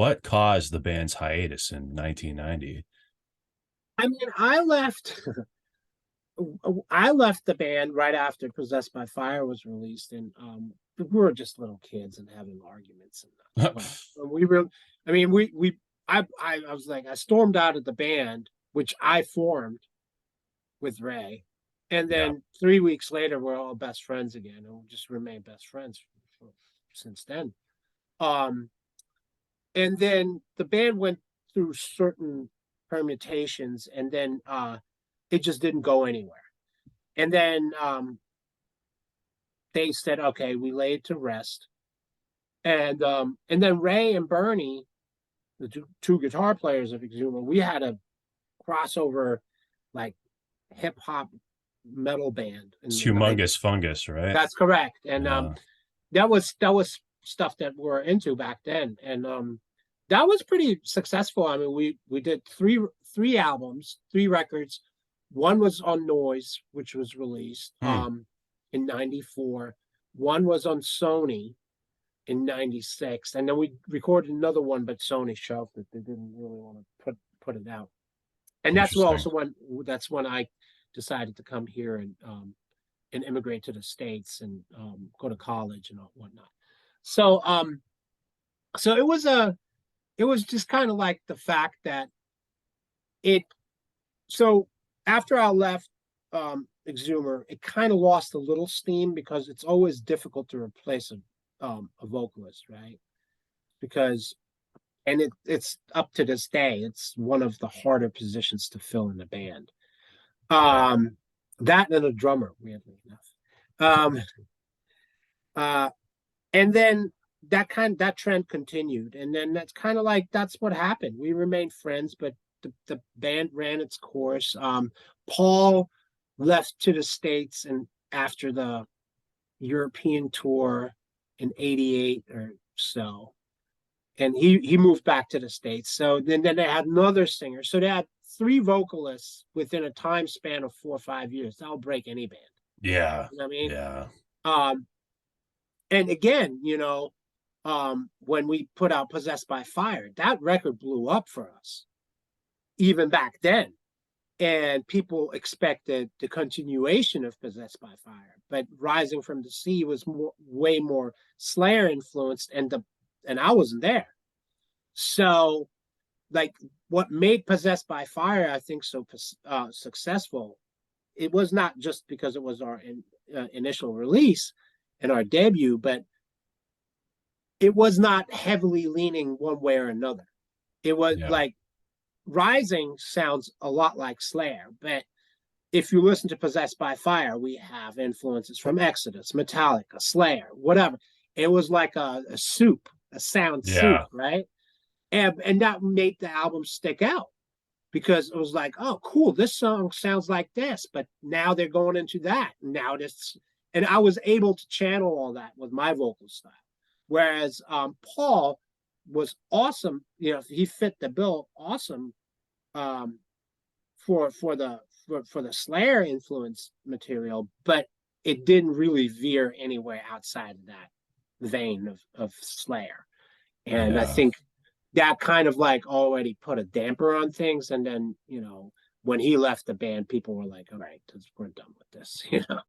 What caused the band's hiatus in 1990? I mean, I left the band right after Possessed by Fire was released, and we were just little kids and having arguments and whatever. We were, I mean, I was like, I stormed out of the band, which I formed with Ray, and Yeah. then 3 weeks later, we're all best friends again, and we just remained best friends since then. Um, and then the band went through certain permutations, and then it just didn't go anywhere. And then they said, okay, we laid to rest. And then Ray and Bernie, the two guitar players of Exumer, we had a crossover like hip hop metal band in It's the 90s. Humongous Fungus, right? That's correct. And Yeah. that was stuff that we're into back then. And that was pretty successful. I mean, we did three albums, three records. One was on Noise, which was released Hmm. in '94. One was on Sony in '96, and then we recorded another one, but Sony shelved it. They didn't really want to put it out. And that's Interesting. also when I decided to come here and immigrate to the States and go to college and whatnot. So so it was just kind of like the fact that it so after I left Exumer, it kind of lost a little steam because it's always difficult to replace a vocalist, right? Because and it's up to this day, it's one of the harder positions to fill in the band. Um, that and a drummer, weirdly enough. Um, uh, and then that trend continued, and then that's kind of like that's what happened. We remained friends, but the band ran its course. Paul left to the States and after the European tour in '88 or so, and he moved back to the States. So then they had another singer. So they had three vocalists within a time span of 4 or 5 years. That'll break any band. Yeah. You know what I mean? Yeah. Um, and again, when we put out Possessed by Fire, that record blew up for us, even back then. And people expected the continuation of Possessed by Fire, but Rising from the Sea was way more Slayer influenced, and I wasn't there. So, like, what made Possessed by Fire, I think, so successful, it was not just because it was our initial release and our debut, but it was not heavily leaning one way or another. It was Yeah. like Rising sounds a lot like Slayer, but if you listen to Possessed by Fire, we have influences from Exodus, Metallica, Slayer, whatever. It was like a soup, a sound soup, Yeah. right? And that made the album stick out because it was like, oh, cool, this song sounds like this, but now they're going into that. Now this, and I was able to channel all that with my vocal style. Whereas Paul was awesome, he fit the bill, awesome um, for the Slayer influence material, but it didn't really veer anywhere outside of that vein of Slayer. And I Yeah. think that kind of like already put a damper on things. And then, when he left the band, people were like, all right, we're done with this,